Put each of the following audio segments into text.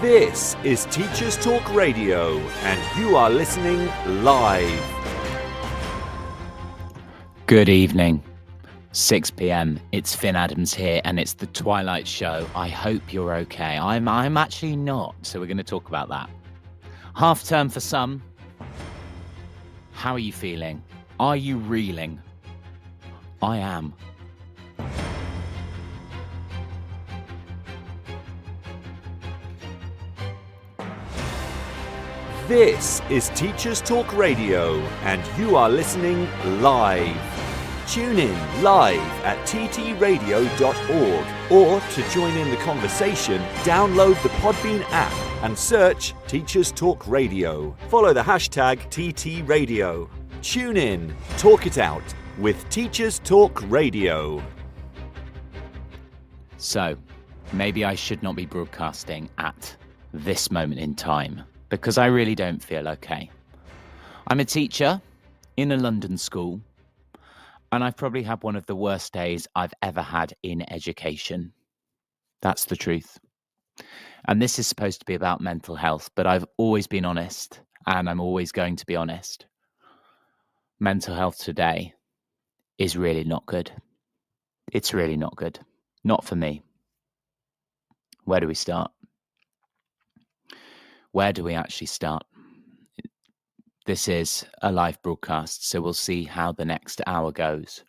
This is Teachers Talk Radio, and you are listening live. Good evening. 6 p.m. It's Phin Adams here, and it's the Twilight Show. I hope you're okay. I'm actually not, so we're going to talk about that. Half term for some. How are you feeling? Are you reeling? I am. This is Teachers Talk Radio, and you are listening live. Tune in live at ttradio.org, or to join in the conversation, download the Podbean app and search Teachers Talk Radio. Follow the hashtag TTRadio. Tune in, talk it out with Teachers Talk Radio. So, maybe I should not be broadcasting at this moment in time, because I really don't feel okay. I'm a teacher in a London school, and I've probably had one of the worst days I've ever had in education. That's the truth. And this is supposed to be about mental health, but I've always been honest, and I'm always going to be honest. Mental health today is really not good. It's really not good. Not for me. Where do we start? Where do we actually start? This is a live broadcast, so we'll see how the next hour goes.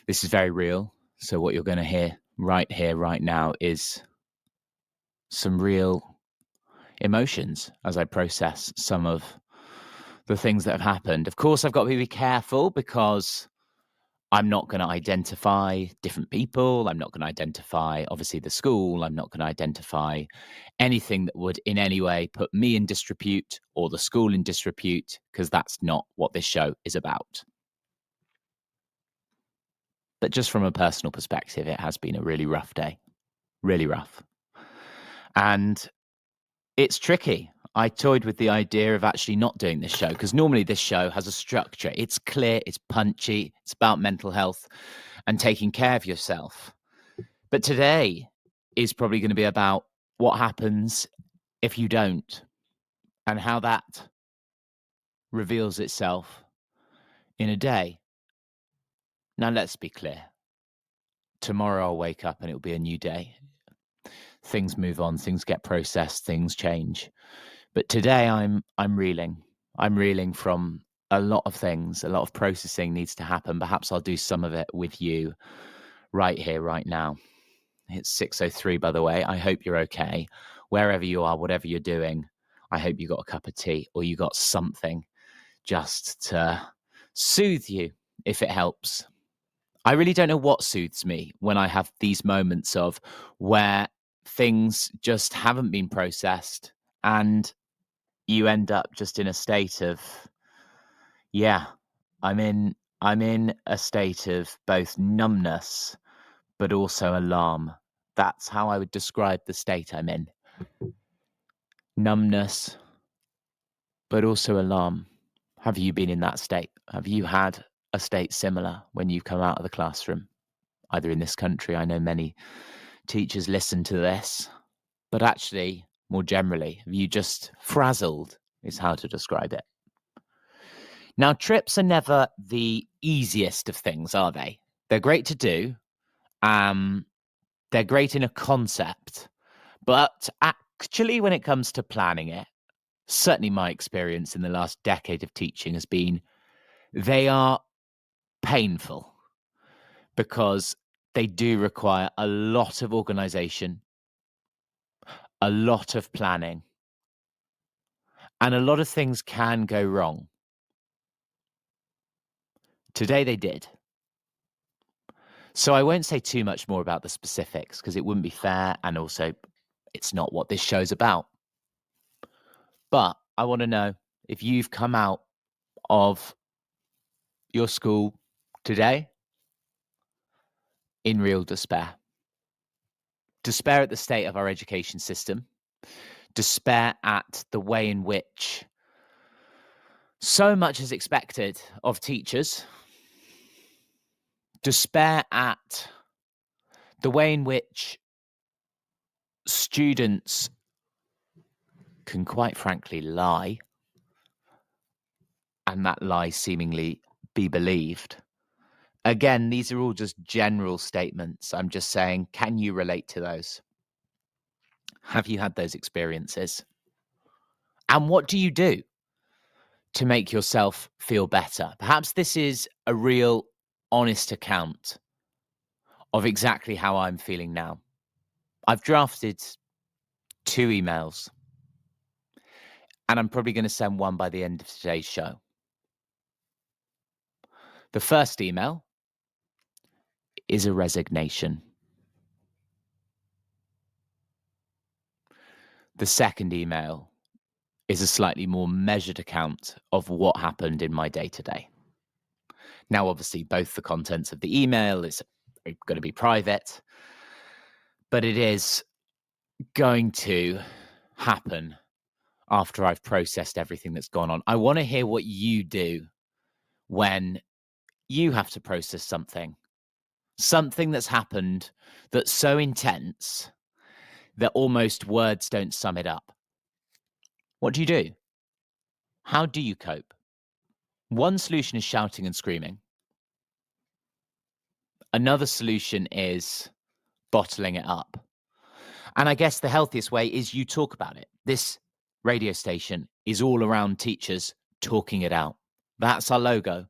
This is very real, so what you're going to hear, right now, is some real emotions as I process some of the things that have happened. Of course, I've got to be careful because I'm not going to identify different people. I'm not going to identify, obviously, the school. I'm not going to identify anything that would in any way put me in disrepute or the school in disrepute, because that's not what this show is about. But just from a personal perspective, it has been a really rough day. Really rough. And it's tricky. I toyed with the idea of actually not doing this show, because normally this show has a structure. It's clear, it's punchy, it's about mental health and taking care of yourself. But today is probably going to be about what happens if you don't, and how that reveals itself in a day. Now, let's be clear. Tomorrow I'll wake up and it'll be a new day. Things move on, things get processed, things change. But today I'm reeling. I'm reeling from a lot of things. A lot of processing needs to happen. Perhaps I'll do some of it with you right here, right now. It's 6:03, by the way. I hope you're okay. Wherever you are, whatever you're doing, I hope you got a cup of tea or you got something just to soothe you, if it helps. I really don't know what soothes me when I have these moments of where things just haven't been processed and you end up just in a state of, I'm in a state of both numbness, but also alarm. That's how I would describe the state I'm in. Numbness, but also alarm. Have you been in that state? Have you had a state similar when you've come out of the classroom? Either in this country, I know many teachers listen to this, but actually, more generally, have you just frazzled, is how to describe it. Now, trips are never the easiest of things, are they? They're great to do. They're great in a concept, but actually, when it comes to planning it, certainly my experience in the last decade of teaching has been they are painful because they do require a lot of organization, a lot of planning, and a lot of things can go wrong. Today they did. So I won't say too much more about the specifics because it wouldn't be fair, and also it's not what this show's about. But I want to know if you've come out of your school today in real despair. Despair at the state of our education system. Despair at the way in which so much is expected of teachers. Despair at the way in which students can quite frankly lie, and that lie seemingly be believed. Again, these are all just general statements. I'm just saying, can you relate to those? Have you had those experiences? And what do you do to make yourself feel better? Perhaps this is a real honest account of exactly how I'm feeling now. I've drafted 2 emails, and I'm probably going to send one by the end of today's show. The first email is a resignation. The second email is a slightly more measured account of what happened in my day-to-day. Now, obviously, both the contents of the email is going to be private, but it is going to happen after I've processed everything that's gone on. I want to hear what you do when you have to process something that's happened that's so intense that almost words don't sum it up. What do you do? How do you cope? One solution is shouting and screaming. Another solution is bottling it up. And I guess the healthiest way is you talk about it. This radio station is all around teachers talking it out. That's our logo.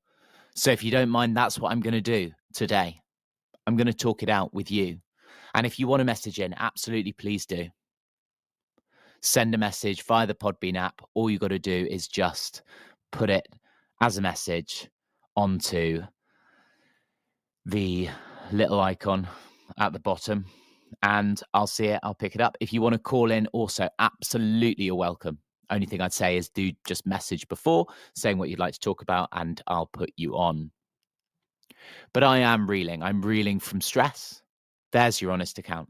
So if you don't mind, that's what I'm going to do today. I'm going to talk it out with you. And if you want to message in, absolutely please do. Send a message via the Podbean app. All you got to do is just put it as a message onto the little icon at the bottom, and I'll see it. I'll pick it up. If you want to call in, also, absolutely you're welcome. Only thing I'd say is do just message before saying what you'd like to talk about, and I'll put you on. But I am reeling. I'm reeling from stress. There's your honest account.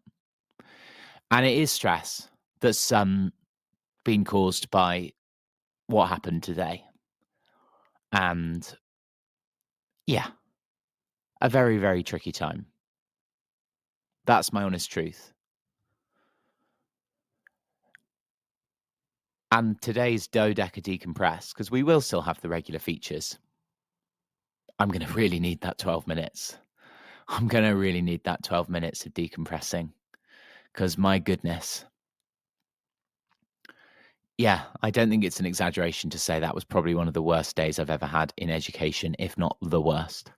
And it is stress that's been caused by what happened today. And yeah, a very, very tricky time. That's my honest truth. And today's dodeca decompress, because we will still have the regular features. I'm going to really need that 12 minutes. I'm going to really need that 12 minutes of decompressing, because my goodness. Yeah, I don't think it's an exaggeration to say that was probably one of the worst days I've ever had in education, if not the worst.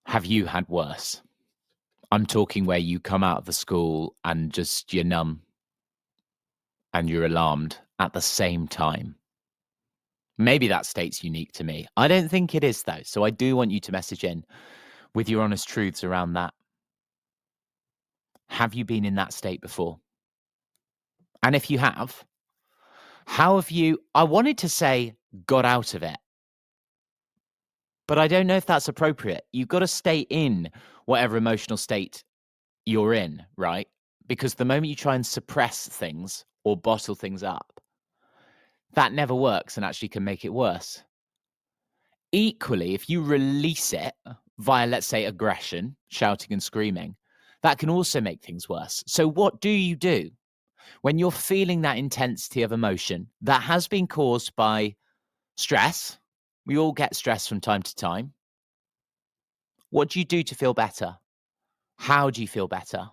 Have you had worse? I'm talking where you come out of the school and just you're numb and you're alarmed at the same time. Maybe that state's unique to me. I don't think it is, though. So I do want you to message in with your honest truths around that. Have you been in that state before? And if you have, how have you, I wanted to say, got out of it, but I don't know if that's appropriate. You've got to stay in whatever emotional state you're in, right? Because the moment you try and suppress things or bottle things up, that never works and actually can make it worse. Equally, if you release it via, let's say, aggression, shouting and screaming, that can also make things worse. So what do you do when you're feeling that intensity of emotion that has been caused by stress? We all get stress from time to time. What do you do to feel better? How do you feel better?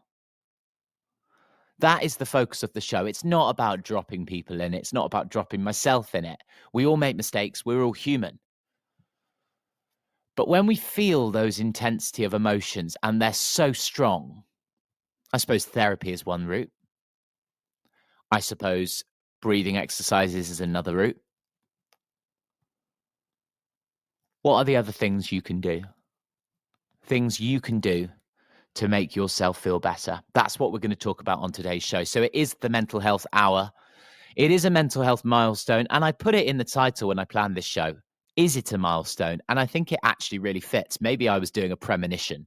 That is the focus of the show. It's not about dropping people in it. It's not about dropping myself in it. We all make mistakes. We're all human. But when we feel those intensity of emotions and they're so strong, I suppose therapy is one route. I suppose breathing exercises is another route. What are the other things you can do? Things you can do to make yourself feel better. That's what we're going to talk about on today's show. So it is the Mental Health Hour. It is a mental health milestone. And I put it in the title when I planned this show. Is it a milestone? And I think it actually really fits. Maybe I was doing a premonition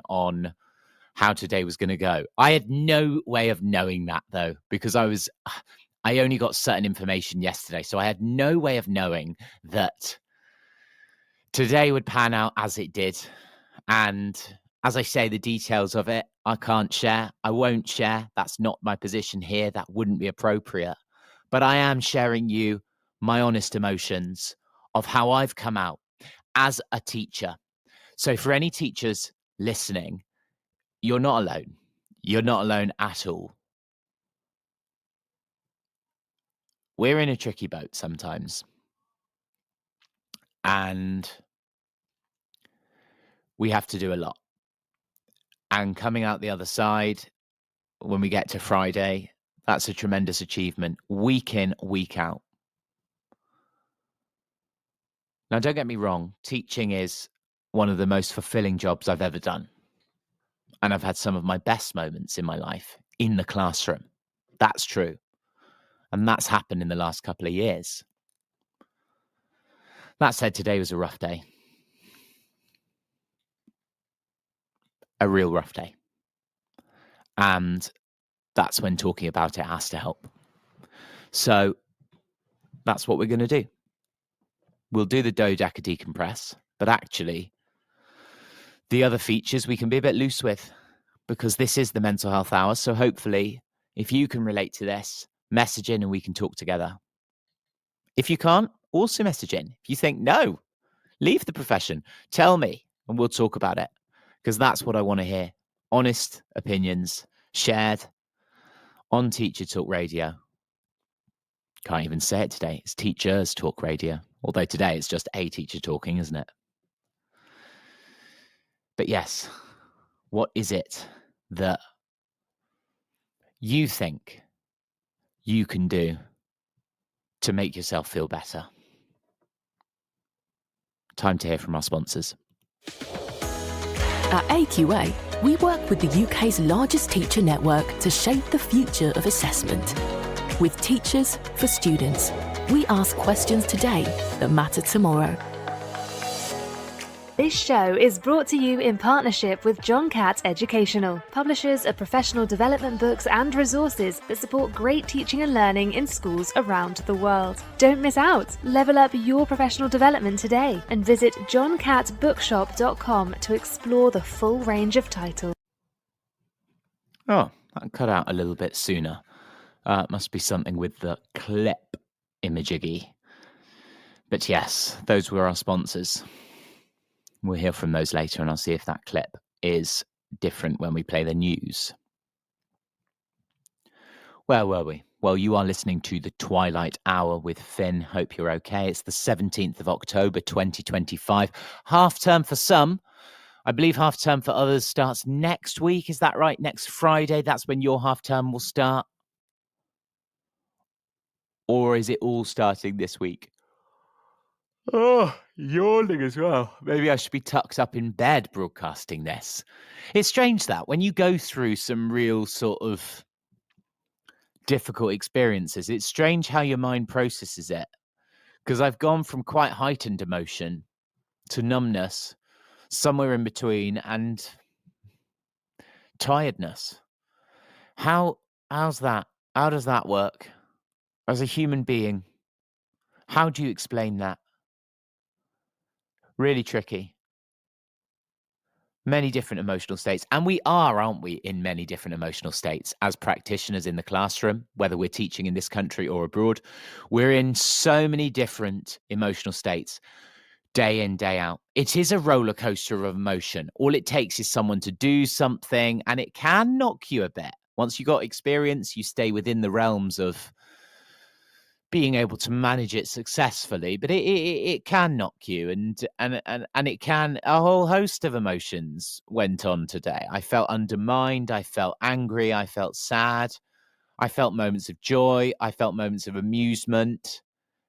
on how today was going to go. I had no way of knowing that, though, because I only got certain information yesterday. So I had no way of knowing that today would pan out as it did. And As I say, the details of it, I can't share. I won't share. That's not my position here. That wouldn't be appropriate. But I am sharing you my honest emotions of how I've come out as a teacher. So for any teachers listening, you're not alone. You're not alone at all. We're in a tricky boat sometimes. And we have to do a lot. And coming out the other side, when we get to Friday, that's a tremendous achievement, week in, week out. Now, don't get me wrong, teaching is one of the most fulfilling jobs I've ever done. And I've had some of my best moments in my life in the classroom. That's true. And that's happened in the last couple of years. That said, today was a rough day. A real rough day. And that's when talking about it has to help. So that's what we're going to do. We'll do the dodeca decompress, but actually the other features we can be a bit loose with, because this is the mental health hour. So hopefully, if you can relate to this, message in and we can talk together. If you can't, also message in. If you think, no, leave the profession, tell me and we'll talk about it, because that's what I want to hear. Honest opinions shared on Teacher Talk Radio. Can't even say it today. It's Teachers Talk Radio. Although today it's just a teacher talking, isn't it? But yes, what is it that you think you can do to make yourself feel better? Time to hear from our sponsors. At AQA, we work with the UK's largest teacher network to shape the future of assessment. With teachers for students, we ask questions today that matter tomorrow. This show is brought to you in partnership with John Catt Educational, publishers of professional development books and resources that support great teaching and learning in schools around the world. Don't miss out. Level up your professional development today and visit johncattbookshop.com to explore the full range of titles. Oh, that cut out a little bit sooner. Must be something with the clip imagiggy. But yes, those were our sponsors. We'll hear from those later, and I'll see if that clip is different when we play the news. Where were we? Well, you are listening to the Twilight Hour with Phin. Hope you're okay. It's the 17th of October, 2025. Half term for some. I believe half term for others starts next week. Is that right? Next Friday? That's when your half term will start? Or is it all starting this week? Oh, yawning as well. Maybe I should be tucked up in bed broadcasting this. It's strange that when you go through some real sort of difficult experiences, it's strange how your mind processes it. Because I've gone from quite heightened emotion to numbness, somewhere in between, and tiredness. How's that? How does that work? As a human being, how do you explain that? Really tricky. Many different emotional states. And we are, aren't we, in many different emotional states as practitioners in the classroom, whether we're teaching in this country or abroad. We're in so many different emotional states, day in, day out. It is a roller coaster of emotion. All it takes is someone to do something, and it can knock you a bit. Once you got experience, you stay within the realms of being able to manage it successfully, but it can knock you, and it can. A whole host of emotions went on today. I felt undermined. I felt angry. I felt sad. I felt moments of joy. I felt moments of amusement.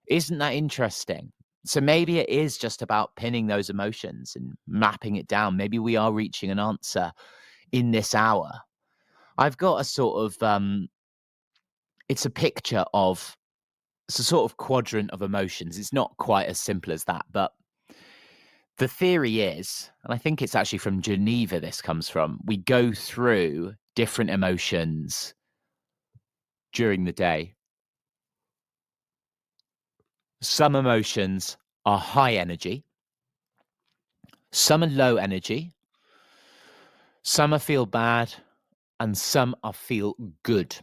Isn't that interesting? So maybe it is just about pinning those emotions and mapping it down. Maybe we are reaching an answer in this hour. I've got a sort of it's a picture of. It's a sort of quadrant of emotions. It's not quite as simple as that, but the theory is, and I think it's actually from Geneva this comes from, we go through different emotions during the day. Some emotions are high energy, some are low energy, Some are feel bad and some are feel good.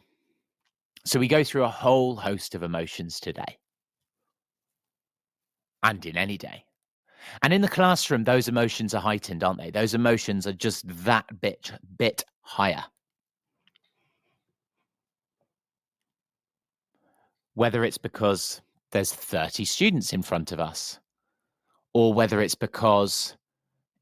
So we go through a whole host of emotions today and in any day. And in the classroom, those emotions are heightened, aren't they? Those emotions are just that bit higher. Whether it's because there's 30 students in front of us, or whether it's because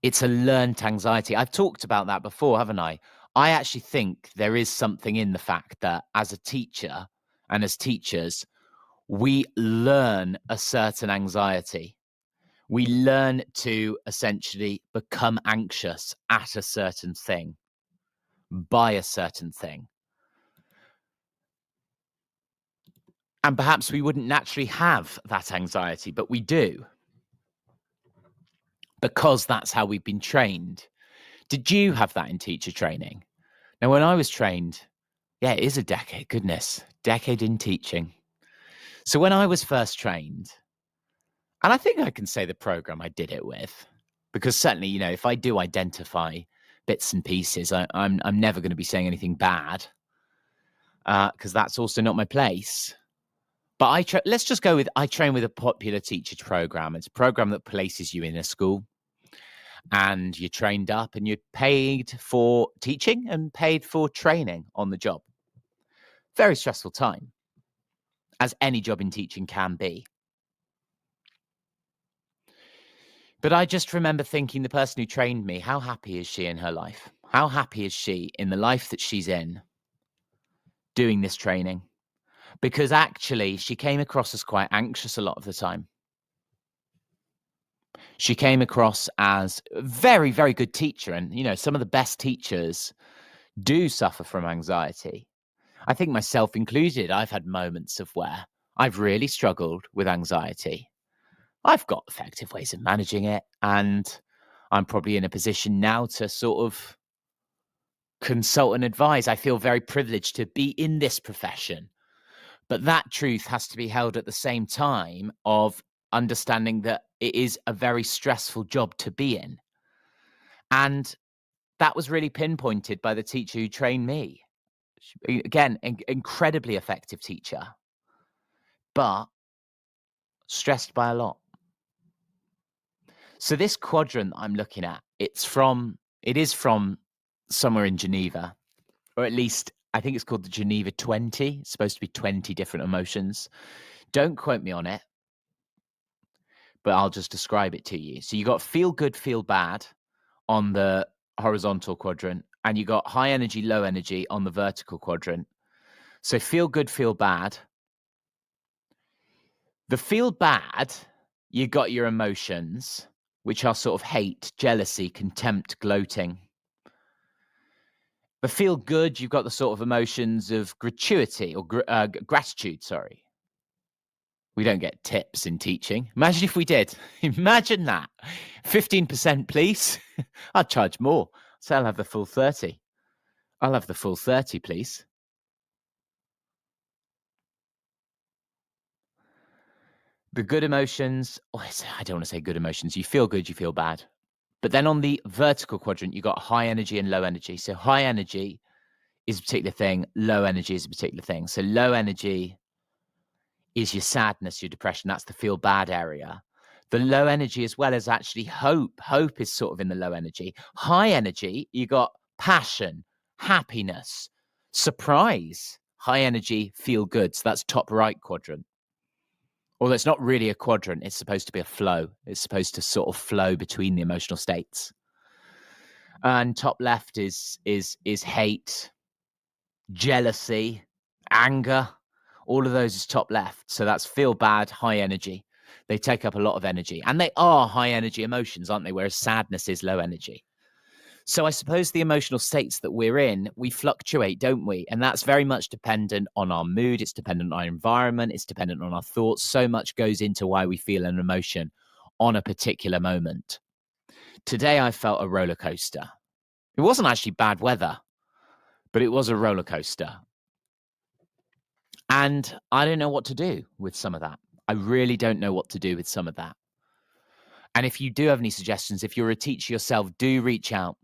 it's a learned anxiety. I've talked about that before, haven't I? I actually think there is something in the fact that as a teacher and as teachers, we learn a certain anxiety. We learn to essentially become anxious at a certain thing, by a certain thing. And perhaps we wouldn't naturally have that anxiety, but we do. Because that's how we've been trained. Did you have that in teacher training? Now, when I was trained, yeah, it is a decade, goodness, decade in teaching. So when I was first trained, and I think I can say the program I did it with, because certainly, you know, if I do identify bits and pieces, I'm never going to be saying anything bad, because that's also not my place. But let's just go with, I train with a popular teacher program. It's a program that places you in a school and you're trained up and you're paid for teaching and paid for training on the job. Very stressful time, as any job in teaching can be. But I just remember thinking, the person who trained me, how happy is she in her life? How happy is she in the life that she's in doing this training? Because actually she came across as quite anxious a lot of the time. She came across as a very, very good teacher. And, you know, some of the best teachers do suffer from anxiety. I think myself included, I've had moments of where I've really struggled with anxiety. I've got effective ways of managing it, and I'm probably in a position now to sort of consult and advise. I feel very privileged to be in this profession, but that truth has to be held at the same time of understanding that it is a very stressful job to be in. And that was really pinpointed by the teacher who trained me. Again, incredibly effective teacher, but stressed by a lot. So this quadrant I'm looking at, it is from somewhere in Geneva, or at least I think it's called the Geneva 20. It's supposed to be 20 different emotions. Don't quote me on it, but I'll just describe it to you. So you got feel good, feel bad on the horizontal quadrant, and you got high energy, low energy on the vertical quadrant. So feel good, feel bad. The feel bad, you got your emotions, which are sort of hate, jealousy, contempt, gloating. The feel good, you've got the sort of emotions of gratuity or gratitude, sorry. We don't get tips in teaching. Imagine if we did. Imagine that. 15%, please. I'd charge more. So I'll have the full 30. I'll have the full 30, please. The good emotions, I don't want to say good emotions. You feel good, you feel bad. But then on the vertical quadrant, you got high energy and low energy. So high energy is a particular thing. Low energy is a particular thing. So low energy is your sadness, your depression. That's the feel bad area. The low energy as well as actually hope. Hope is sort of in the low energy. High energy, you got passion, happiness, surprise. High energy, feel good. So that's top right quadrant. Although it's not really a quadrant, it's supposed to be a flow. It's supposed to sort of flow between the emotional states. And top left is hate, jealousy, anger. All of those is top left. So that's feel bad, high energy. They take up a lot of energy. And they are high energy emotions, aren't they? Whereas sadness is low energy. So I suppose the emotional states that we're in, we fluctuate, don't we? And that's very much dependent on our mood. It's dependent on our environment. It's dependent on our thoughts. So much goes into why we feel an emotion on a particular moment. Today, I felt a roller coaster. It wasn't actually bad weather, but it was a roller coaster. And I don't know what to do with some of that. I really don't know what to do with some of that. And if you do have any suggestions, if you're a teacher yourself, do reach out.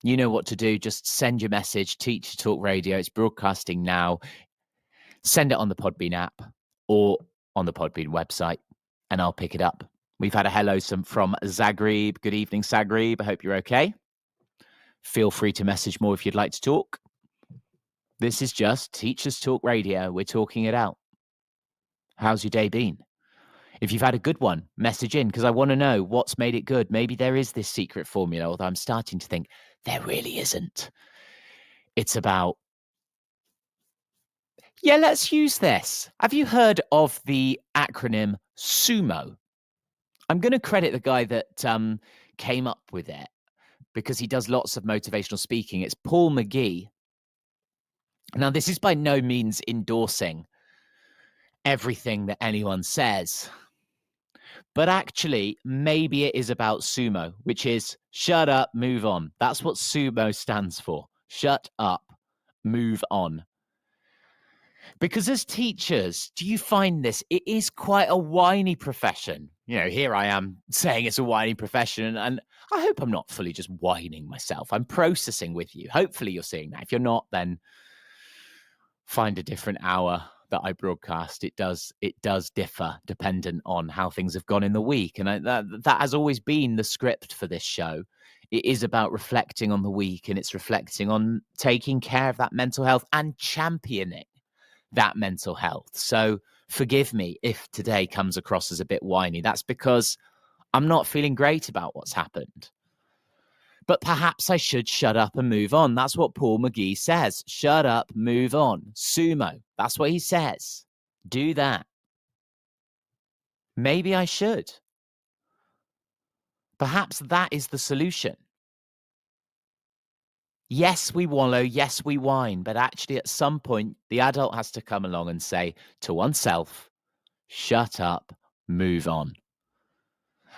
You know what to do. Just send your message, Teacher Talk Radio. It's broadcasting now. Send it on the Podbean app or on the Podbean website, and I'll pick it up. We've had a hello from Zagreb. Good evening, Zagreb. I hope you're okay. Feel free to message more if you'd like to talk. This is just Teachers Talk Radio. We're talking it out. How's your day been? If you've had a good one, message in, because I want to know what's made it good. Maybe there is this secret formula, although I'm starting to think there really isn't. It's about, let's use this. Have you heard of the acronym SUMO? I'm going to credit the guy that came up with it because he does lots of motivational speaking. It's Paul McGee. Now, this is by no means endorsing everything that anyone says. But actually, maybe it is about SUMO, which is shut up, move on. That's what SUMO stands for. Shut up, move on. Because as teachers, do you find this? It is quite a whiny profession. Here I am saying it's a whiny profession, and I hope I'm not fully just whining myself. I'm processing with you. Hopefully you're seeing that. If you're not, then find a different hour that I broadcast. It does differ dependent on how things have gone in the week. And that has always been the script for this show. It is about reflecting on the week, and it's reflecting on taking care of that mental health and championing that mental health. So forgive me if today comes across as a bit whiny. That's because I'm not feeling great about what's happened. But perhaps I should shut up and move on. That's what Paul McGee says. Shut up, move on. SUMO. That's what he says. Do that. Maybe I should. Perhaps that is the solution. Yes, we wallow. Yes, we whine. But actually, at some point, the adult has to come along and say to oneself, shut up, move on.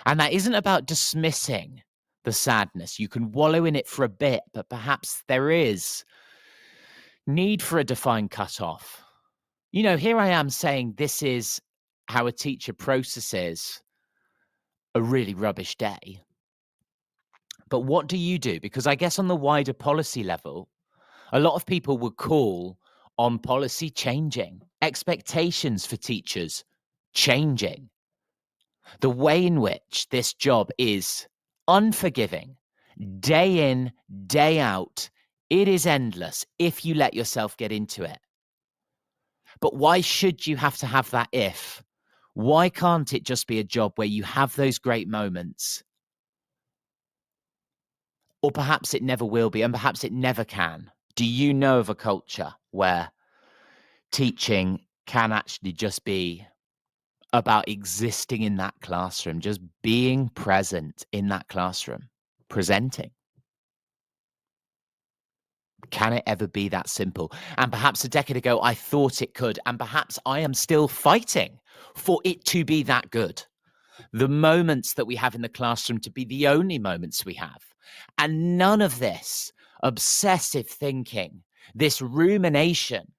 And that isn't about dismissing the sadness. You can wallow in it for a bit, but perhaps there is need for a defined cutoff. Here I am saying this is how a teacher processes a really rubbish day. But what do you do? Because I guess on the wider policy level, a lot of people would call on policy changing, expectations for teachers changing. The way in which this job is unforgiving, day in, day out, it is endless if you let yourself get into it. But why should you have to have that if? Why can't it just be a job where you have those great moments? Or perhaps it never will be, and perhaps it never can. Do you know of a culture where teaching can actually just be about existing in that classroom, just being present in that classroom, presenting? Can it ever be that simple? And perhaps a decade ago, I thought it could, and perhaps I am still fighting for it to be that good. The moments that we have in the classroom to be the only moments we have. And none of this obsessive thinking, this rumination,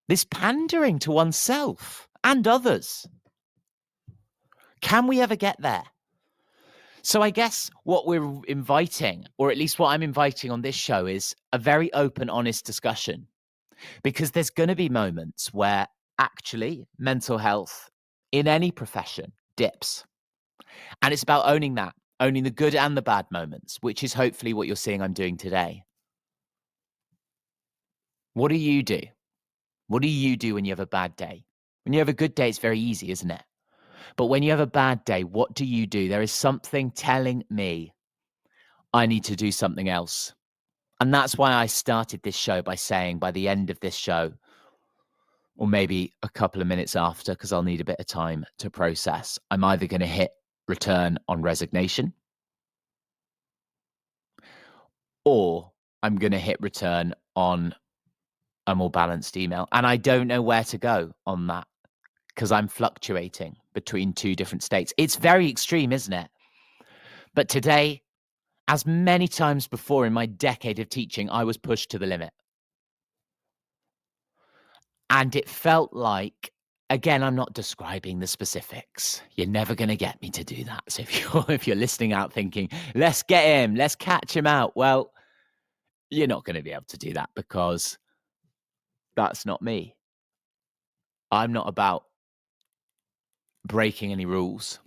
this pandering to oneself and others. Can we ever get there? So I guess what we're inviting, or at least what I'm inviting on this show, is a very open, honest discussion. Because there's going to be moments where actually mental health in any profession dips. And it's about owning that, owning the good and the bad moments, which is hopefully what you're seeing I'm doing today. What do you do? What do you do when you have a bad day? When you have a good day, it's very easy, isn't it? But when you have a bad day, what do you do? There is something telling me I need to do something else. And that's why I started this show by saying by the end of this show, or maybe a couple of minutes after, because I'll need a bit of time to process, I'm either going to hit return on resignation, or I'm going to hit return on a more balanced email. And I don't know where to go on that because I'm fluctuating between two different states. It's very extreme, isn't it? But today, as many times before in my decade of teaching, I was pushed to the limit. And it felt like again, I'm not describing the specifics. You're never going to get me to do that. So if you're listening out thinking, let's get him, let's catch him out, well, you're not going to be able to do that because that's not me. I'm not about breaking any rules.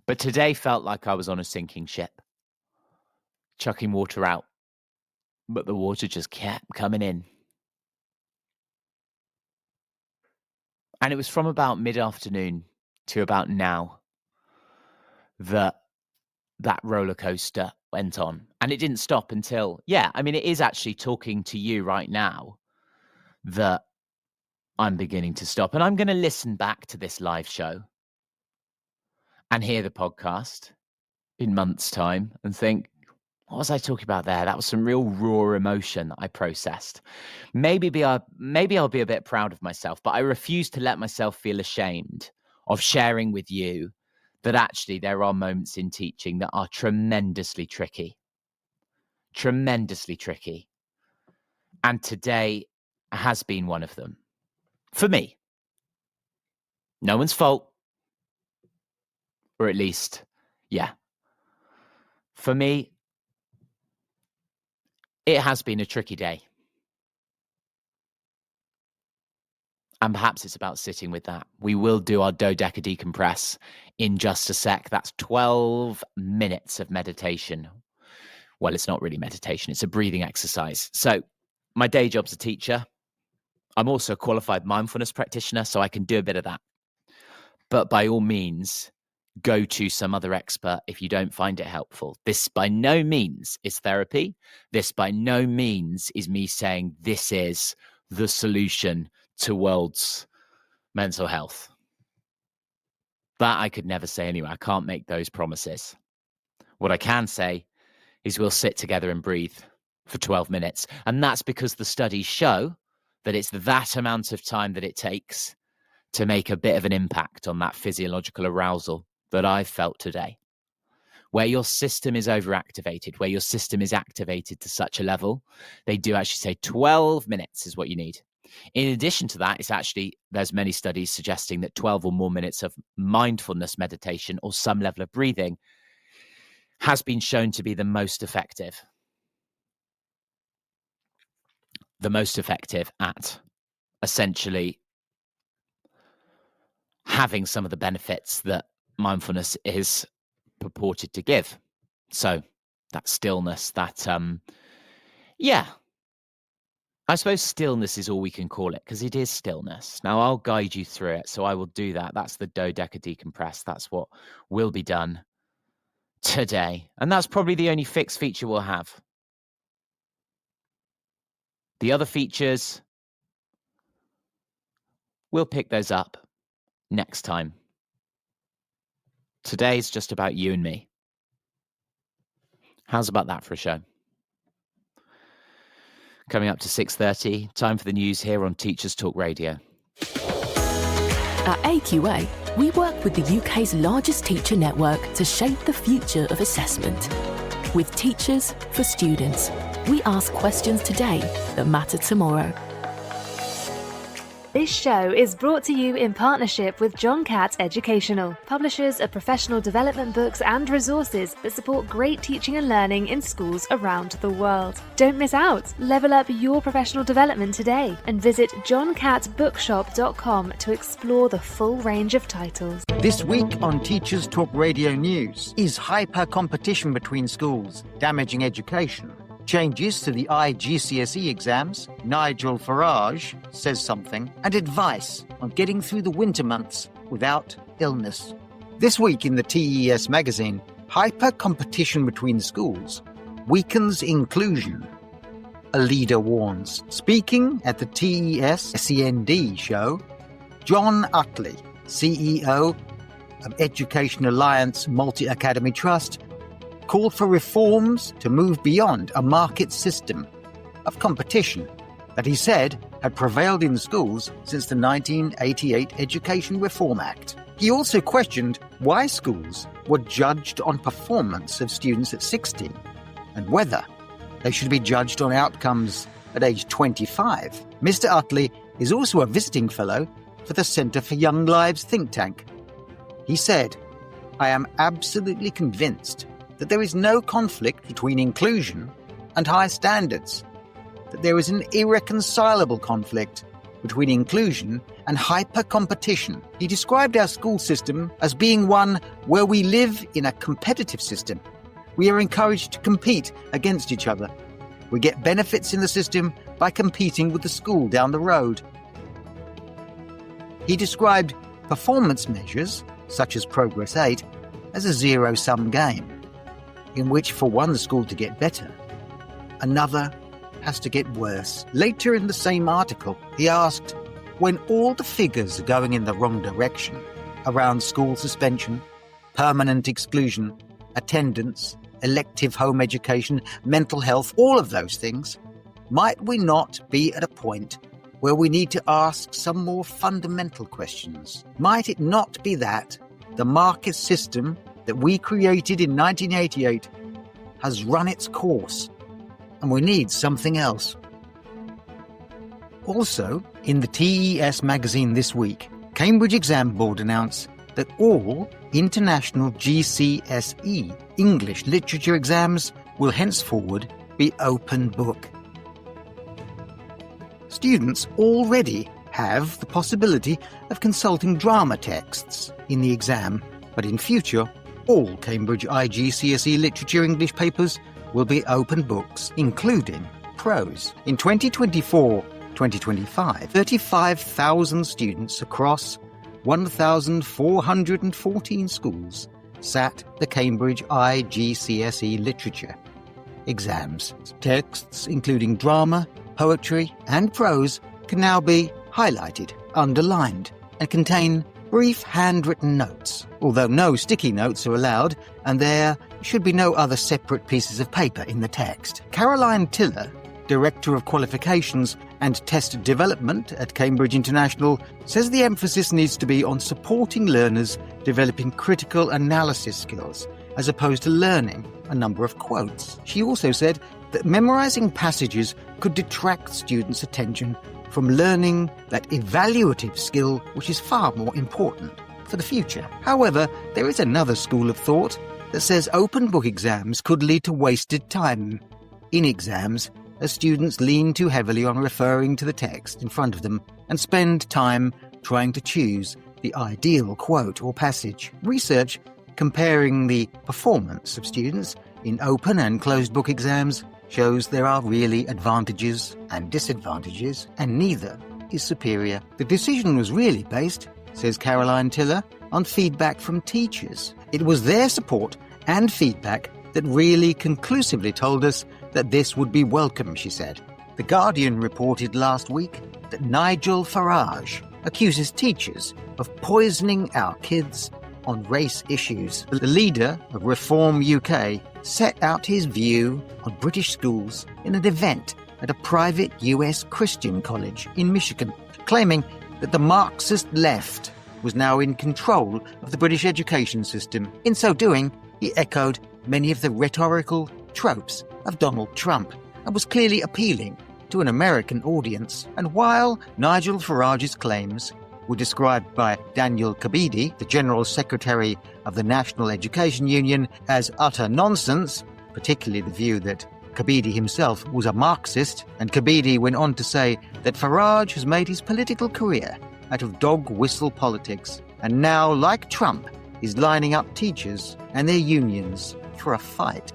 But today felt like I was on a sinking ship, chucking water out, but the water just kept coming in. And it was from about mid-afternoon to about now that roller coaster went on. And it didn't stop until, it is actually talking to you right now that I'm beginning to stop. And I'm going to listen back to this live show and hear the podcast in months' time and think, what was I talking about there? That was some real raw emotion that I processed. Maybe I'll be a bit proud of myself, but I refuse to let myself feel ashamed of sharing with you that actually there are moments in teaching that are tremendously tricky. Tremendously tricky. And today has been one of them. For me. No one's fault. Or at least, for me, it has been a tricky day. And perhaps it's about sitting with that. We will do our dodeca decompress in just a sec. That's 12 minutes of meditation. Well, it's not really meditation. It's a breathing exercise. So my day job's a teacher. I'm also a qualified mindfulness practitioner, so I can do a bit of that. But by all means, go to some other expert if you don't find it helpful. This by no means is therapy. This by no means is me saying this is the solution to world's mental health. That I could never say anyway. I can't make those promises. What I can say is we'll sit together and breathe for 12 minutes. And that's because the studies show that it's that amount of time that it takes to make a bit of an impact on that physiological arousal that I've felt today, where your system is overactivated, where your system is activated to such a level, they do actually say 12 minutes is what you need. In addition to that, there's many studies suggesting that 12 or more minutes of mindfulness meditation or some level of breathing has been shown to be the most effective. The most effective at essentially having some of the benefits that mindfulness is purported to give. So that stillness, I suppose stillness is all we can call it because it is stillness. Now I'll guide you through it. So I will do that. That's the dodeca decompress. That's what will be done today. And that's probably the only fixed feature we'll have. The other features, we'll pick those up next time. Today's just about you and me. How's about that for a show? Coming up to 6:30, time for the news here on Teachers Talk Radio. At AQA, we work with the UK's largest teacher network to shape the future of assessment. With teachers for students, we ask questions today that matter tomorrow. This show is brought to you in partnership with John Catt Educational, publishers of professional development books and resources that support great teaching and learning in schools around the world. Don't miss out. Level up your professional development today and visit johncattbookshop.com to explore the full range of titles. This week on Teachers Talk Radio News, is hyper competition between schools damaging education? Changes to the IGCSE exams, Nigel Farage says something, and advice on getting through the winter months without illness. This week in the TES magazine, hyper competition between schools weakens inclusion. A leader warns. Speaking at the TES SEND show, John Utley, CEO of Education Alliance Multi-Academy Trust, called for reforms to move beyond a market system of competition that he said had prevailed in schools since the 1988 Education Reform Act. He also questioned why schools were judged on performance of students at 16 and whether they should be judged on outcomes at age 25. Mr. Utley is also a visiting fellow for the Centre for Young Lives think tank. He said, "I am absolutely convinced that there is no conflict between inclusion and high standards, that there is an irreconcilable conflict between inclusion and hyper-competition." He described our school system as being one where we live in a competitive system. We are encouraged to compete against each other. We get benefits in the system by competing with the school down the road. He described performance measures, such as Progress 8, as a zero-sum game, in which for one school to get better, another has to get worse. Later in the same article, he asked, when all the figures are going in the wrong direction, around school suspension, permanent exclusion, attendance, elective home education, mental health, all of those things, might we not be at a point where we need to ask some more fundamental questions? Might it not be that the market system that we created in 1988 has run its course, and we need something else? Also, in the TES magazine this week, Cambridge Exam Board announced that all international GCSE English literature exams will henceforward be open book. Students already have the possibility of consulting drama texts in the exam, but in future, all Cambridge IGCSE literature English papers will be open books, including prose. In 2024-2025, 35,000 students across 1,414 schools sat the Cambridge IGCSE literature exams. Texts including drama, poetry and prose can now be highlighted, underlined and contain brief handwritten notes, although no sticky notes are allowed and there should be no other separate pieces of paper in the text. Caroline Tiller, Director of Qualifications and Test Development at Cambridge International, says the emphasis needs to be on supporting learners developing critical analysis skills as opposed to learning a number of quotes. She also said that memorizing passages could detract students' attention from learning that evaluative skill, which is far more important for the future. However, there is another school of thought that says open book exams could lead to wasted time in exams, as students lean too heavily on referring to the text in front of them and spend time trying to choose the ideal quote or passage. Research comparing the performance of students in open and closed book exams shows there are really advantages and disadvantages, and neither is superior. The decision was really based, says Caroline Tiller, on feedback from teachers. It was their support and feedback that really conclusively told us that this would be welcome, she said. The Guardian reported last week that Nigel Farage accuses teachers of poisoning our kids on race issues. The leader of Reform UK set out his view on British schools in an event at a private US Christian college in Michigan, claiming that the Marxist left was now in control of the British education system. In so doing, he echoed many of the rhetorical tropes of Donald Trump and was clearly appealing to an American audience. And while Nigel Farage's claims were described by Daniel Kabidi, the General Secretary of the National Education Union, as utter nonsense, particularly the view that Kabidi himself was a Marxist, and Kabidi went on to say that Farage has made his political career out of dog whistle politics and now, like Trump, is lining up teachers and their unions for a fight.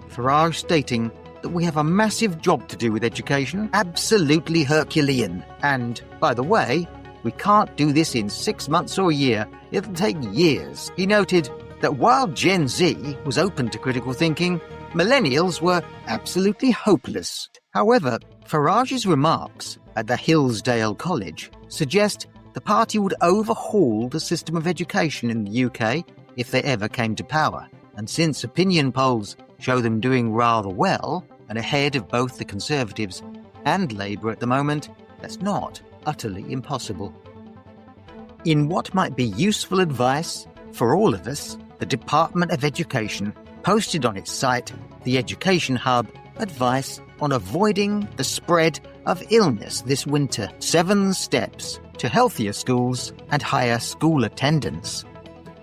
Farage stating that we have a massive job to do with education, absolutely Herculean. And, by the way, we can't do this in 6 months or a year. It'll take years. He noted that while Gen Z was open to critical thinking, millennials were absolutely hopeless. However, Farage's remarks at the Hillsdale College suggest the party would overhaul the system of education in the UK if they ever came to power. And since opinion polls show them doing rather well and ahead of both the Conservatives and Labour at the moment, that's not utterly impossible. In what might be useful advice for all of us, the Department of Education posted on its site, the Education Hub, advice on avoiding the spread of illness this winter. 7 steps to healthier schools and higher school attendance.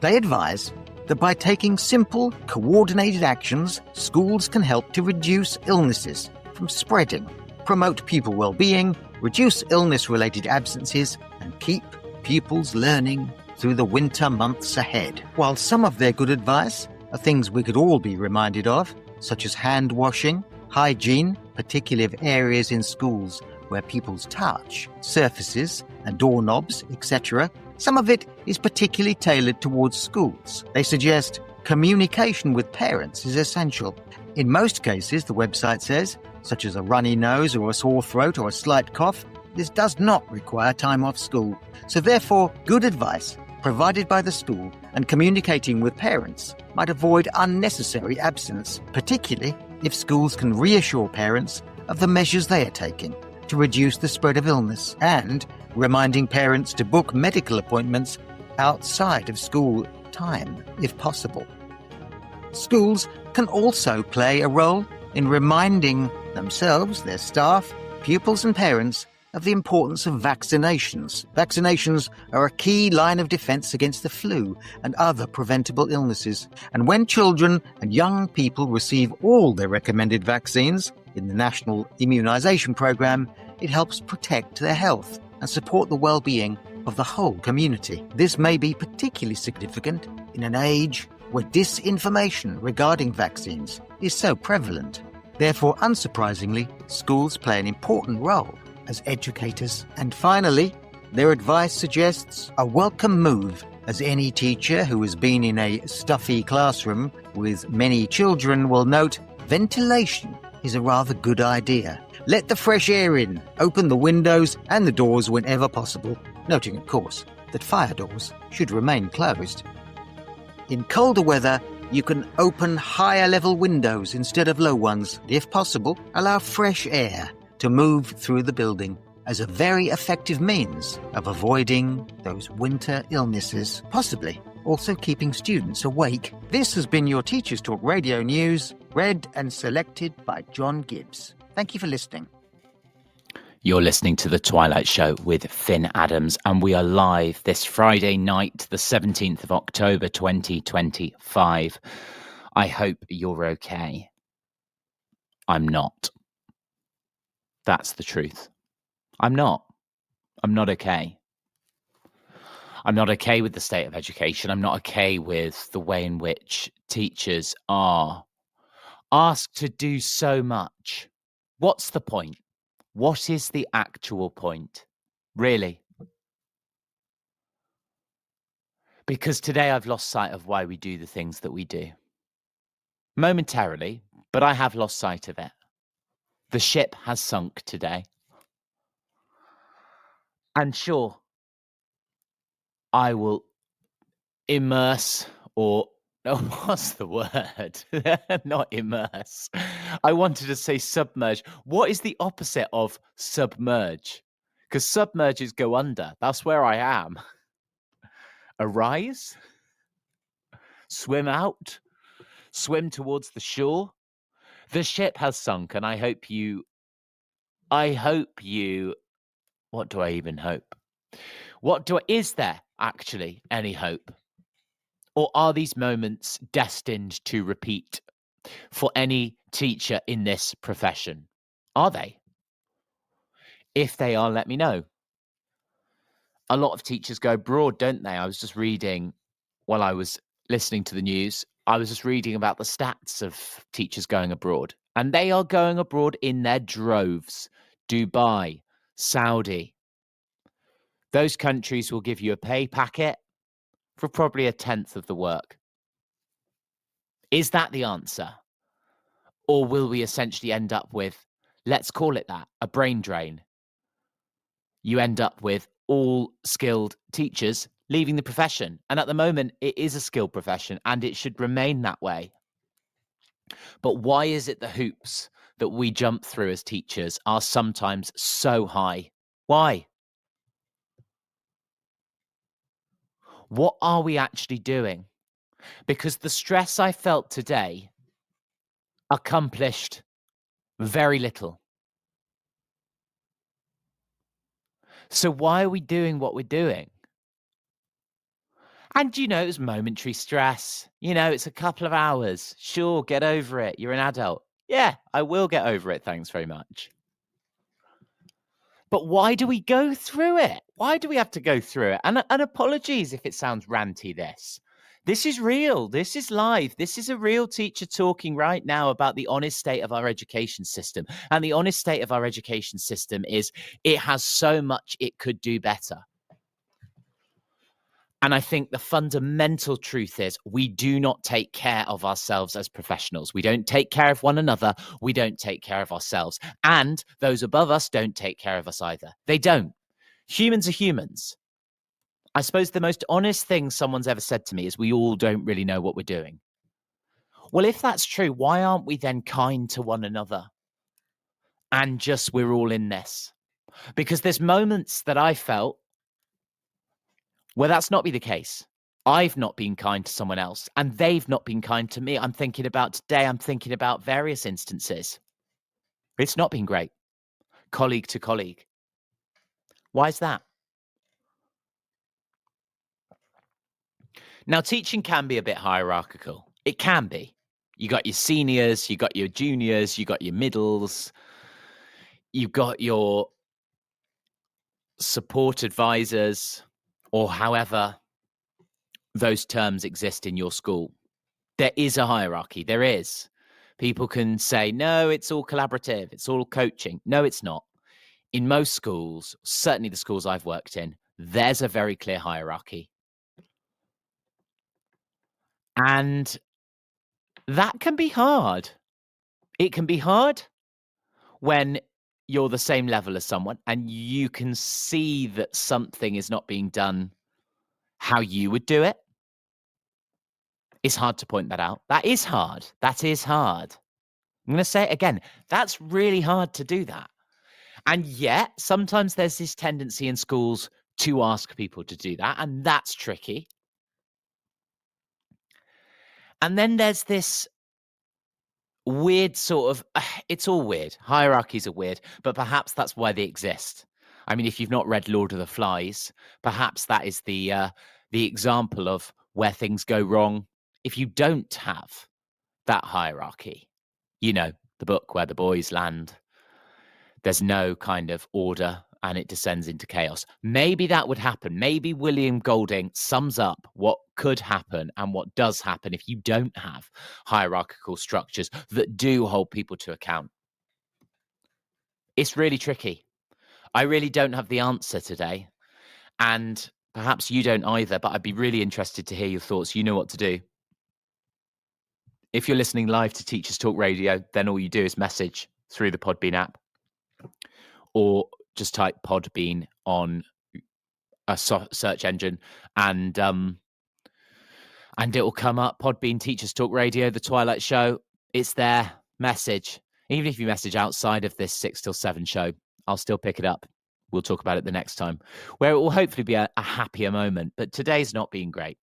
They advise that by taking simple, coordinated actions, schools can help to reduce illnesses from spreading, promote pupil well-being, reduce illness-related absences, and keep pupils learning through the winter months ahead. While some of their good advice are things we could all be reminded of, such as hand washing, hygiene, particularly of areas in schools where pupils touch, surfaces and doorknobs, etc., some of it is particularly tailored towards schools. They suggest communication with parents is essential. In most cases, the website says, such as a runny nose or a sore throat or a slight cough, this does not require time off school. So therefore, good advice provided by the school and communicating with parents might avoid unnecessary absence, particularly if schools can reassure parents of the measures they are taking to reduce the spread of illness and reminding parents to book medical appointments outside of school time, if possible. Schools can also play a role in reminding themselves, their staff, pupils and parents of the importance of vaccinations. Vaccinations are a key line of defense against the flu and other preventable illnesses. And when children and young people receive all their recommended vaccines in the National Immunization Program, it helps protect their health and support the well-being of the whole community. This may be particularly significant in an age where disinformation regarding vaccines is so prevalent. Therefore, unsurprisingly, schools play an important role as educators. And finally, their advice suggests a welcome move, as any teacher who has been in a stuffy classroom with many children will note, ventilation is a rather good idea. Let the fresh air in, open the windows and the doors whenever possible, noting, of course, that fire doors should remain closed. In colder weather, you can open higher level windows instead of low ones. If possible, allow fresh air to move through the building as a very effective means of avoiding those winter illnesses, possibly also keeping students awake. This has been your Teachers Talk Radio News, read and selected by John Gibbs. Thank you for listening. You're listening to The Twilight Show with Phin Adams, and we are live this Friday night, the 17th of October, 2025. I hope you're okay. I'm not. That's the truth. I'm not okay. I'm not okay with the state of education. I'm not okay with the way in which teachers are asked to do so much. What's the point? What is the actual point? Really? Because today I've lost sight of why we do the things that we do. Momentarily, but I have lost sight of it. The ship has sunk today. And sure, I will immerse or... Oh, what's the word? Not immerse. I wanted to say submerge. What is the opposite of submerge? Because submerges go under. That's where I am. Arise? Swim out? Swim towards the shore? The ship has sunk, and I hope you, what do I even hope? Is there actually any hope? Or are these moments destined to repeat for any teacher in this profession? Are they? If they are, let me know. A lot of teachers go abroad, don't they? I was just reading, while I was listening to the news, I was just reading about the stats of teachers going abroad. And they are going abroad in their droves. Dubai, Saudi. Those countries will give you a pay packet for probably a tenth of the work. Is that the answer? Or will we essentially end up with, let's call it that, a brain drain? You end up with all skilled teachers leaving the profession. And at the moment, it is a skilled profession and it should remain that way. But why is it the hoops that we jump through as teachers are sometimes so high? Why? What are we actually doing? Because the stress I felt today accomplished very little. So why are we doing what we're doing? And, it was momentary stress. It's a couple of hours. Sure, get over it. You're an adult. Yeah, I will get over it. Thanks very much. But why do we go through it? Why do we have to go through it? And apologies if it sounds ranty, this. This is real. This is live. This is a real teacher talking right now about the honest state of our education system. And the honest state of our education system is it has so much it could do better. And I think the fundamental truth is we do not take care of ourselves as professionals. We don't take care of one another. We don't take care of ourselves. And those above us don't take care of us either. They don't. Humans are humans. I suppose the most honest thing someone's ever said to me is we all don't really know what we're doing. Well, if that's true, why aren't we then kind to one another? And just we're all in this. Because there's moments that I felt where that's not be the case. I've not been kind to someone else and they've not been kind to me. I'm thinking about today. I'm thinking about various instances. It's not been great. Colleague to colleague. Why is that? Now, teaching can be a bit hierarchical. It can be. You got your seniors, you got your juniors, you got your middles, you've got your support advisors, or however those terms exist in your school. There is a hierarchy. There is. People can say, no, it's all collaborative. It's all coaching. No, it's not. In most schools, certainly the schools I've worked in, there's a very clear hierarchy. And that can be hard. It can be hard when you're the same level as someone and you can see that something is not being done how you would do it. It's hard to point that out. That is hard. That is hard. I'm going to say it again. That's really hard to do that. And yet, sometimes there's this tendency in schools to ask people to do that, and that's tricky. And then there's this weird sort of, it's all weird. Hierarchies are weird, but perhaps that's why they exist. I mean, if you've not read Lord of the Flies, perhaps that is the example of where things go wrong if you don't have that hierarchy. The book where the boys land. There's no kind of order and it descends into chaos. Maybe that would happen. Maybe William Golding sums up what could happen and what does happen if you don't have hierarchical structures that do hold people to account. It's really tricky. I really don't have the answer today. And perhaps you don't either, but I'd be really interested to hear your thoughts. You know what to do. If you're listening live to Teachers Talk Radio, then all you do is message through the Podbean app or just type Podbean on a search engine and it will come up. Podbean, Teachers Talk Radio, The Twilight Show. It's there. Message. Even if you message outside of this 6 till 7 show, I'll still pick it up. We'll talk about it the next time, where it will hopefully be a happier moment. But today's not been great.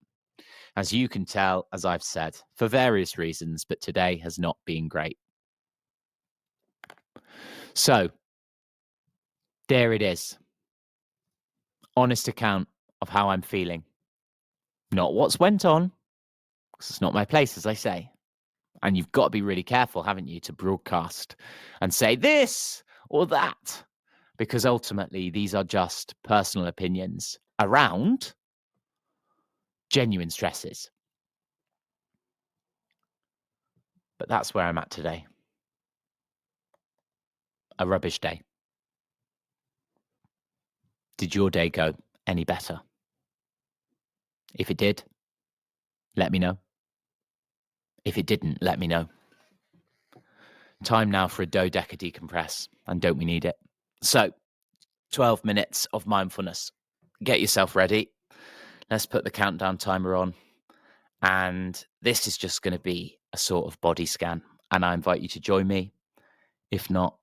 As you can tell, as I've said, for various reasons, but today has not been great. So, there it is. Honest account of how I'm feeling. Not what's went on, because it's not my place, as I say. And you've got to be really careful, haven't you, to broadcast and say this or that, because ultimately these are just personal opinions around genuine stresses. But that's where I'm at today. A rubbish day. Did your day go any better? If it did, let me know. If it didn't, let me know. Time now for a dodeca decompress, and don't we need it? So, 12 minutes of mindfulness. Get yourself ready. Let's put the countdown timer on. And this is just going to be a sort of body scan. And I invite you to join me. If not,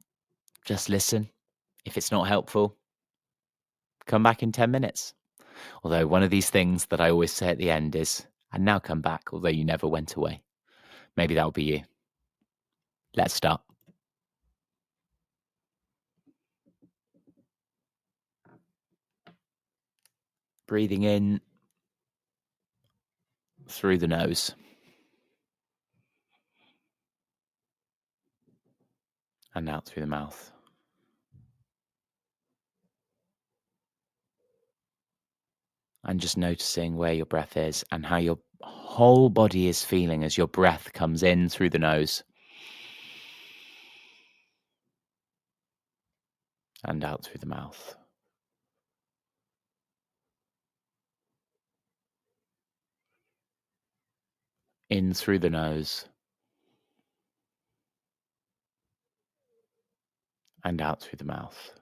just listen. If it's not helpful, come back in 10 minutes. Although one of these things that I always say at the end is, and now come back, although you never went away. Maybe that'll be you. Let's start. breathing in through the nose and out through the mouth. And just noticing where your breath is and how your whole body is feeling as your breath comes in through the nose and out through the mouth. In through the nose and out through the mouth.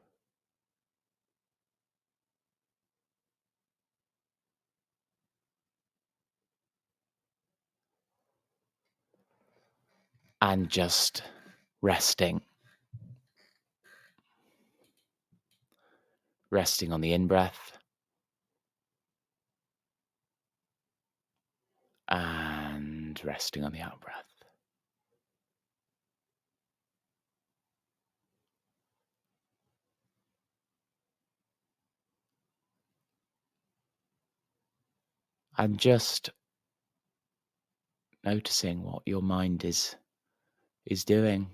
And just resting. Resting on the in-breath and resting on the out-breath. And just noticing what your mind is doing.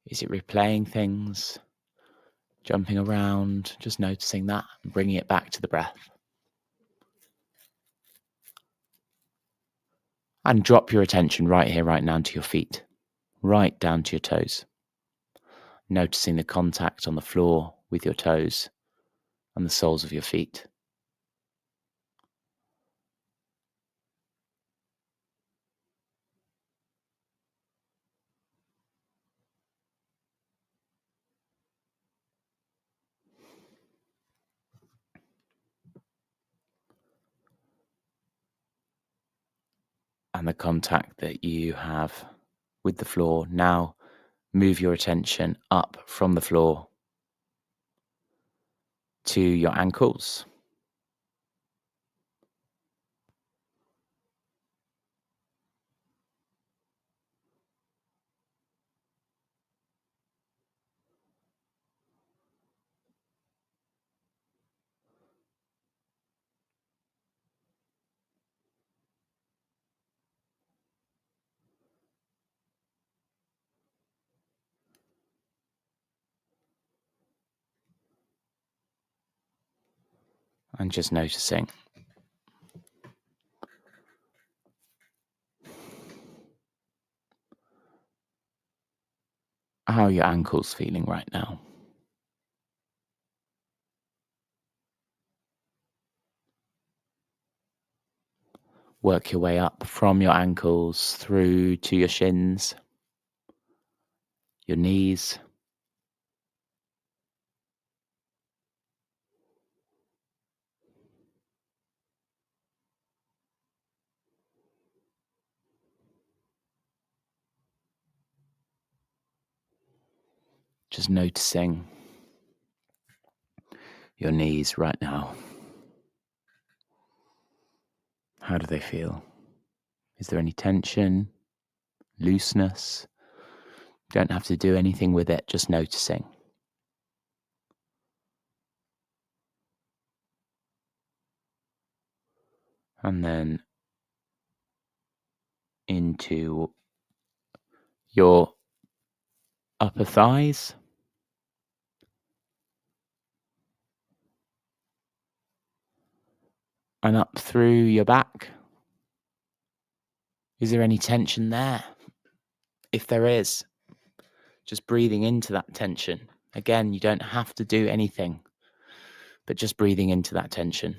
Is it replaying things, jumping around, just noticing that and bringing it back to the breath. And drop your attention right here, right now to your feet, right down to your toes. Noticing the contact on the floor with your toes and the soles of your feet. And the contact that you have with the floor. Now move your attention up from the floor to your ankles. And just noticing how your ankle's feeling right now. Work your way up from your ankles through to your shins, your knees, just noticing your knees right now. How do they feel? Is there any tension, looseness? Don't have to do anything with it, just noticing. And then into your upper thighs. And up through your back. Is there any tension there? If there is, just breathing into that tension. Again, you don't have to do anything, but just breathing into that tension.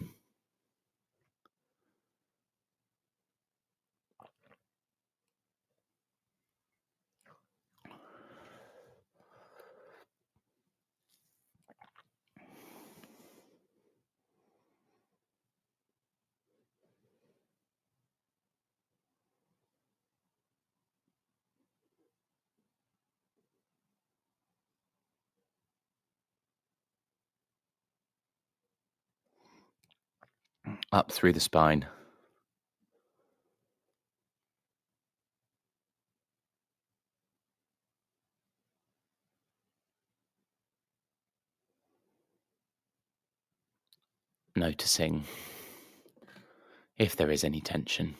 Up through the spine. noticing if there is any tension.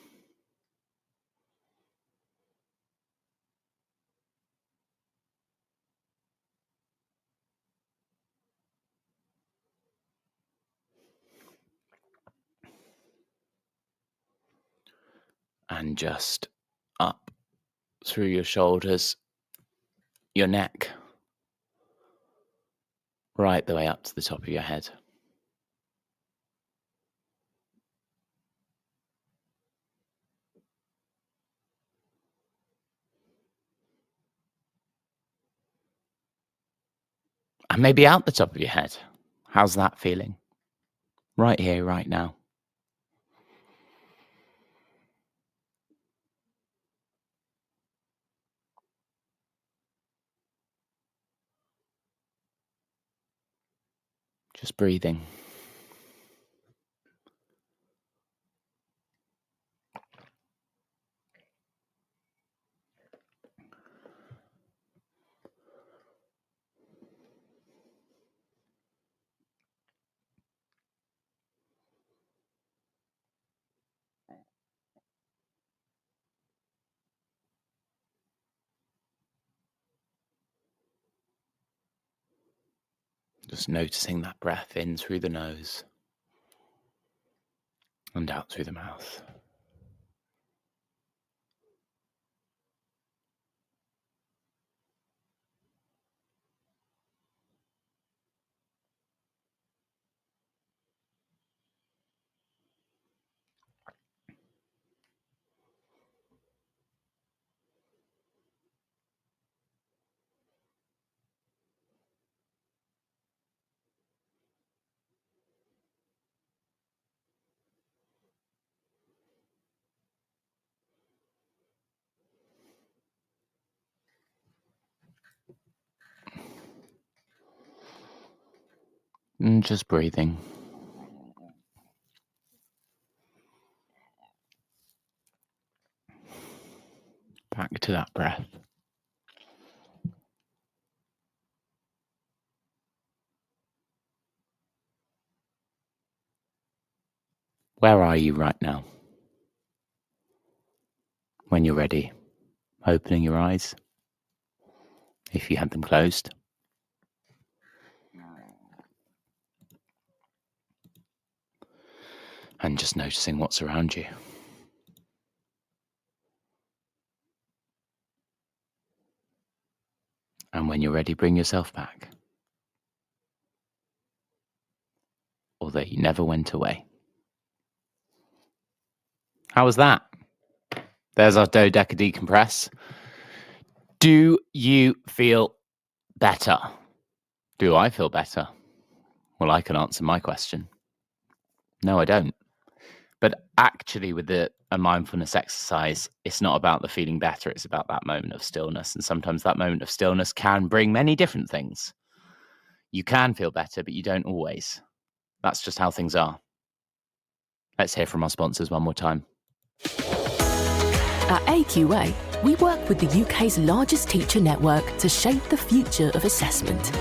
And just up through your shoulders, your neck, right the way up to the top of your head. And maybe out the top of your head. How's that feeling? Right here, right now. Just breathing. Just noticing that breath in through the nose and out through the mouth. And just breathing. Back to that breath. Where are you right now? When you're ready, opening your eyes, if you had them closed. And just noticing what's around you. And when you're ready, bring yourself back. Although you never went away. How was that? There's our dodeca decompress. Do you feel better? Do I feel better? Well, I can answer my question. No, I don't. But actually, with a mindfulness exercise, it's not about the feeling better. It's about that moment of stillness. And sometimes that moment of stillness can bring many different things. You can feel better, but you don't always. That's just how things are. Let's hear from our sponsors one more time. At AQA, we work with the UK's largest teacher network to shape the future of assessment.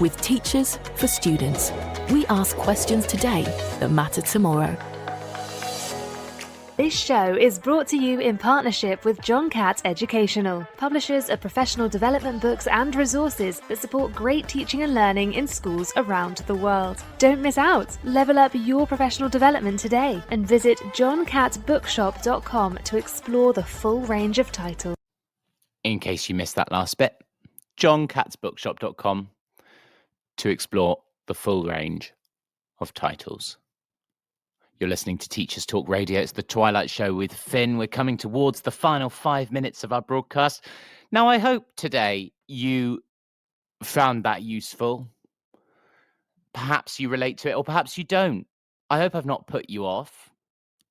With teachers for students, we ask questions today that matter tomorrow. This show is brought to you in partnership with John Catt Educational, publishers of professional development books and resources that support great teaching and learning in schools around the world. Don't miss out. Level up your professional development today and visit johncattbookshop.com to explore the full range of titles. In case you missed that last bit, johncattbookshop.com to explore the full range of titles. You're listening to Teachers Talk Radio. It's the Twilight Show with Phin. We're coming towards the final 5 minutes of our broadcast. Now, I hope today you found that useful. Perhaps you relate to it, or perhaps you don't. I hope I've not put you off.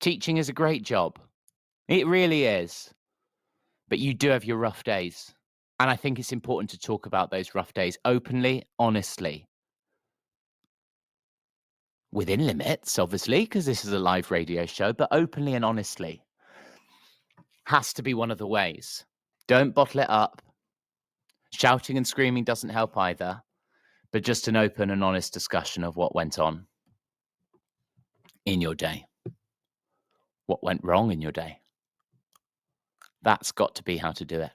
Teaching is a great job. It really is. But you do have your rough days. And I think it's important to talk about those rough days openly, honestly. Within limits, obviously, because this is a live radio show, but openly and honestly has to be one of the ways. Don't bottle it up. Shouting and screaming doesn't help either, but just an open and honest discussion of what went on. in your day? What went wrong in your day? That's got to be how to do it.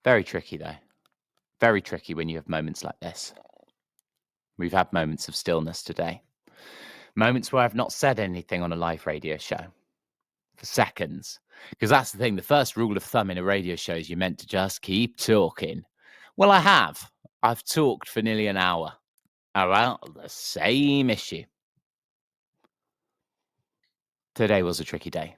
Very tricky, though. Very tricky when you have moments like this. We've had moments of stillness today. Moments where I've not said anything on a live radio show for seconds. Because that's the thing. The first rule of thumb in a radio show is you're meant to just keep talking. Well, I have. I've talked for nearly an hour about the same issue. Today was a tricky day.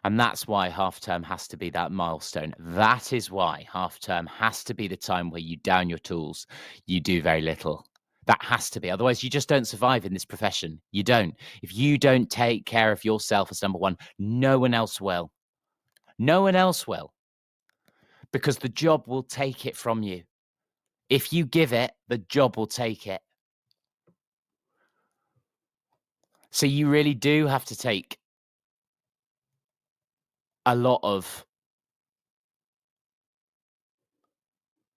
And that's why half term has to be that milestone. That is why half term has to be the time where you down your tools. You do very little. That has to be. Otherwise, you just don't survive in this profession. You don't. If you don't take care of yourself as number one, no one else will. No one else will. Because the job will take it from you. If you give it, the job will take it. So you really do have to take a lot of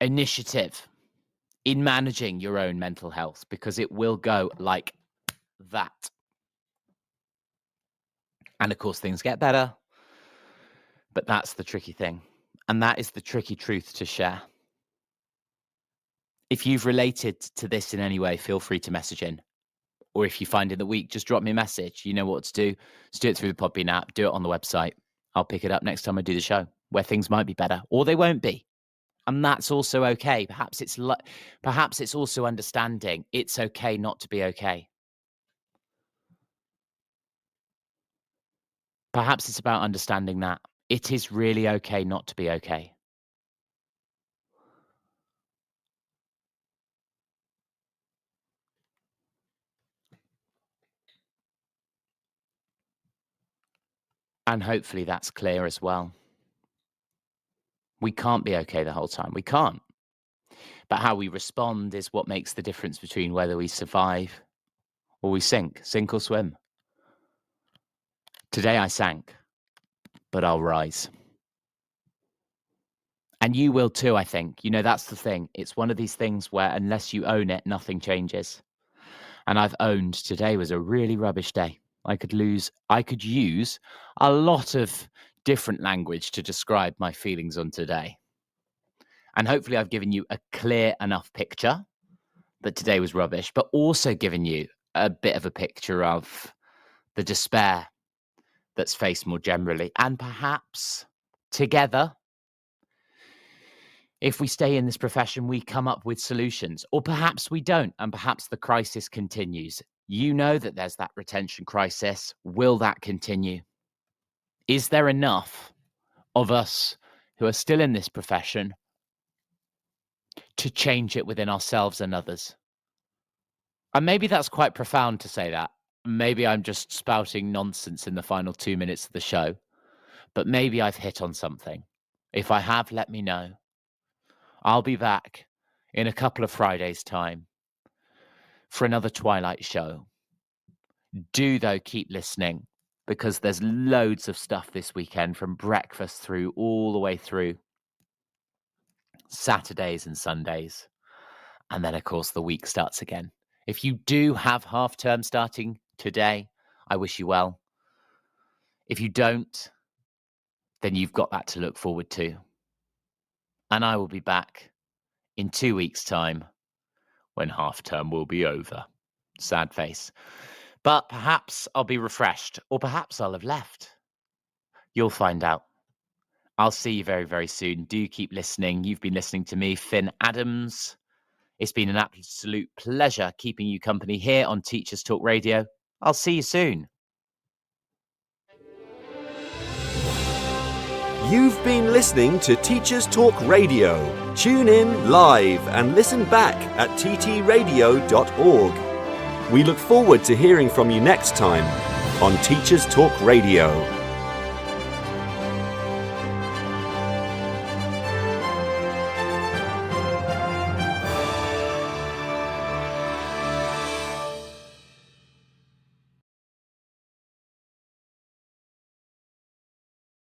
initiative in managing your own mental health, because it will go like that. And of course, things get better, but that's the tricky thing. And that is the tricky truth to share. If you've related to this in any way, feel free to message in. Or if you find in the week, just drop me a message. You know what to do. Just do it through the Podbean app. Do it on the website. I'll pick it up next time I do the show, where things might be better, or they won't be. And that's also okay. Perhaps it's also understanding it's okay not to be okay. Perhaps it's about understanding that it is really okay not to be okay. And hopefully that's clear as well. We can't be okay the whole time. We can't. But how we respond is what makes the difference between whether we survive or we sink or swim. Today I sank, but I'll rise. And you will too, I think. You know, that's the thing. It's one of these things where unless you own it, nothing changes. And I've owned today was a really rubbish day. I could use a lot of different language to describe my feelings on today. And hopefully I've given you a clear enough picture that today was rubbish, but also given you a bit of a picture of the despair that's faced more generally. And perhaps together, if we stay in this profession, we come up with solutions, or perhaps we don't, and perhaps the crisis continues. You know that there's that retention crisis. Will that continue? Is there enough of us who are still in this profession to change it within ourselves and others? And maybe that's quite profound to say that. Maybe I'm just spouting nonsense in the final 2 minutes of the show, but maybe I've hit on something. If I have, let me know. I'll be back in a couple of Fridays' time for another Twilight Show. Do, though, keep listening, because there's loads of stuff this weekend, from breakfast through all the way through Saturdays and Sundays. And then, of course, the week starts again. If you do have half term starting today, I wish you well. If you don't, then you've got that to look forward to. And I will be back in 2 weeks' time when half term will be over. Sad face. But perhaps I'll be refreshed, or perhaps I'll have left. You'll find out. I'll see you very, very soon. Do keep listening. You've been listening to me, Phin Adams. It's been an absolute pleasure keeping you company here on Teachers Talk Radio. I'll see you soon. You've been listening to Teachers Talk Radio. Tune in live and listen back at ttradio.org. We look forward to hearing from you next time on Teachers Talk Radio.